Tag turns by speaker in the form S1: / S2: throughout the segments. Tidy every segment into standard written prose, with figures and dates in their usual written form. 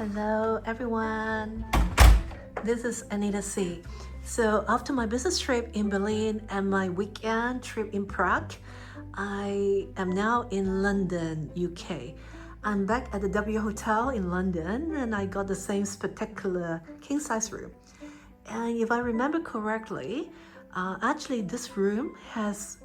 S1: Hello everyone, this is Anita C. So after my business trip in Berlin and my weekend trip in Prague, I am now in London, UK. I'm back at the W Hotel in London and I got the same spectacular king size room. And if I remember correctly, actually this room has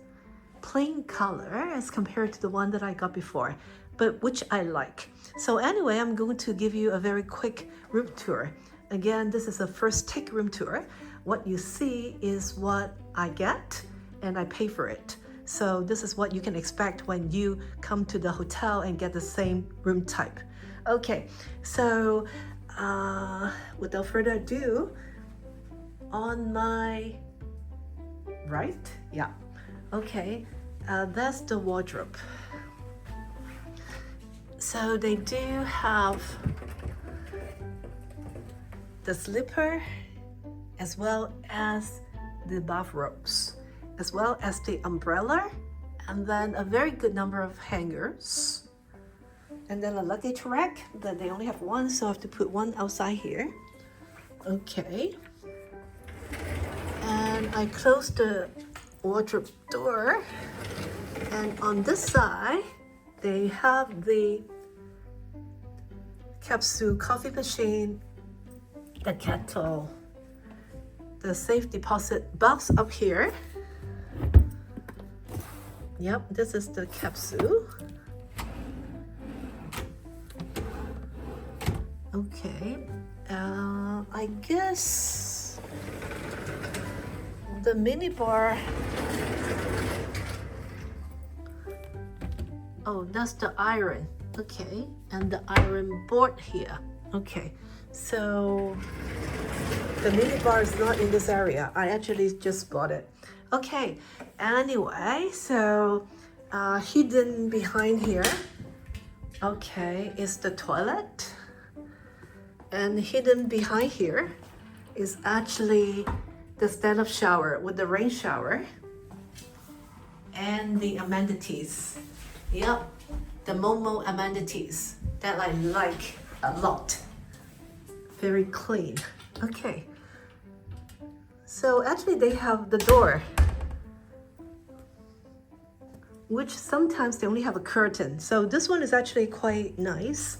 S1: plain color as compared to the one that I got before, but which I like. So anyway, I'm going to give you a very quick room tour. Again, this is a first take room tour. What you see is what I get and I pay for it. So this is what you can expect when you come to the hotel and get the same room type. Okay, so without further ado, on my right, yeah, okay, that's the wardrobe. So they do have the slipper as well as the bathrobes, as well as the umbrella, and then a very good number of hangers, and then a luggage rack that they only have one, so I have to put one outside here. Okay, and I close the wardrobe door, and on this side they have the capsule coffee machine, the kettle, the safe deposit box up here. Yep, this is the capsule. Okay, I guess the mini bar. Oh, that's the iron. Okay, and the iron board here. Okay, so the mini bar is not in this area. I actually just bought it. Okay, anyway, so hidden behind here, okay, is the toilet. And hidden behind here is actually the stand-up shower with the rain shower and the amenities. Yep, the Momo amenities that I like a lot. Very clean. Okay. So actually they have the door, which sometimes they only have a curtain. So this one is actually quite nice.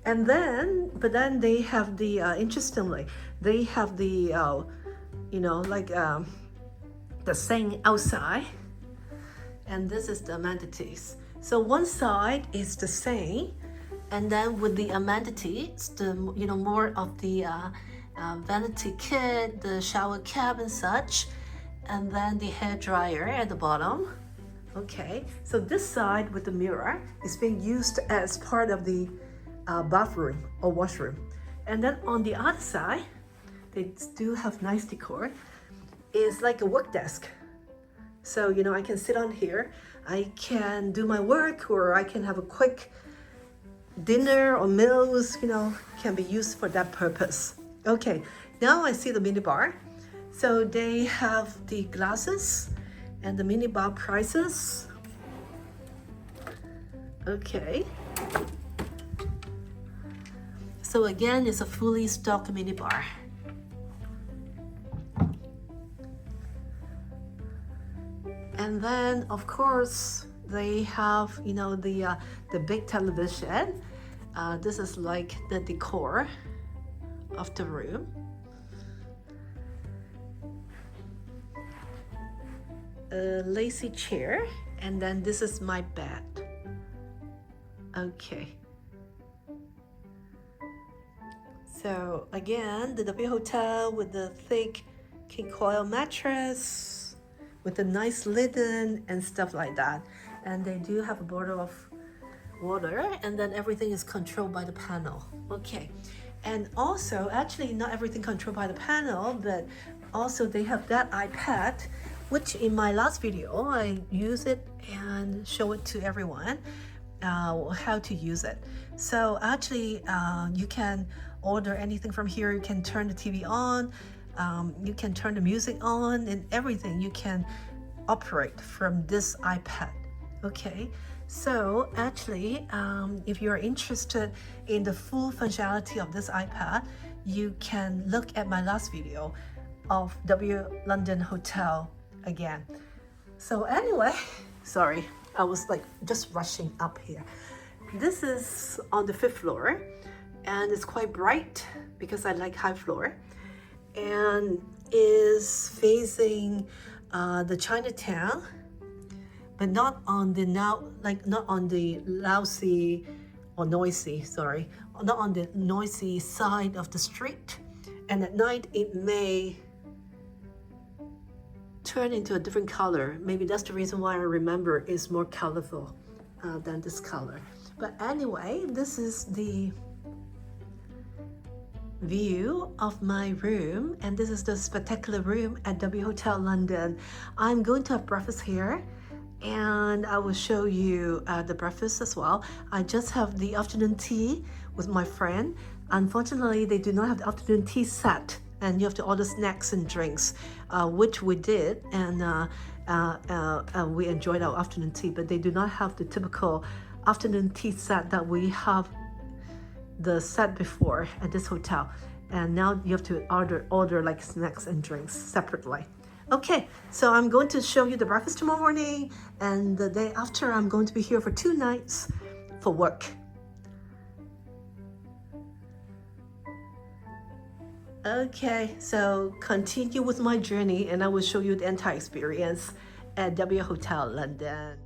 S1: And then, but then they have the, interestingly, they have the, the sink outside. And this is the amenities. So one side is the sink, and then with the amenities, the more of the vanity kit, the shower cap and such, and then the hair dryer at the bottom. Okay, so this side with the mirror is being used as part of the bathroom or washroom, and then on the other side, they do have nice decor. It's like a work desk. So I can sit on here, I can do my work, or I can have a quick dinner or meals, can be used for that purpose. Okay, now I see the mini bar. So they have the glasses and the mini bar prices. Okay. So again, it's a fully stocked mini bar. And then of course they have the big television. This is like the decor of the room. A lazy chair, and then this is my bed. Okay. So again, the W Hotel with the thick king coil mattress with the nice linen and stuff like that. And they do have a bottle of water, and then everything is controlled by the panel. Okay. And also, actually not everything controlled by the panel, but also they have that iPad, which in my last video, I use it and show it to everyone how to use it. So actually, you can order anything from here. You can turn the TV on, you can turn the music on, and everything you can operate from this iPad. Okay, So actually, if you're interested in the full functionality of this iPad, you can look at my last video of W London Hotel again. So anyway, sorry, I was like just rushing up here. This is on the 5th floor and it's quite bright because I like high floor, and is facing the Chinatown, but not on the not on the lousy or noisy, sorry, not on the noisy side of the street. And at night it may turn into a different color. Maybe that's the reason why I remember it's more colorful than this color. But anyway, this is the view of my room, and this is the spectacular room at W Hotel London. I'm going to have breakfast here, and I will show you the breakfast as well. I just have the afternoon tea with my friend. Unfortunately, they do not have the afternoon tea set, and you have to order snacks and drinks, which we did, and we enjoyed our afternoon tea, but they do not have the typical afternoon tea set that we have the set before at this hotel, and now you have to order like snacks and drinks separately. Okay, so I'm going to show you the breakfast tomorrow morning, and the day after I'm going to be here for 2 nights for work. Okay, so continue with my journey and I will show you the entire experience at W Hotel London.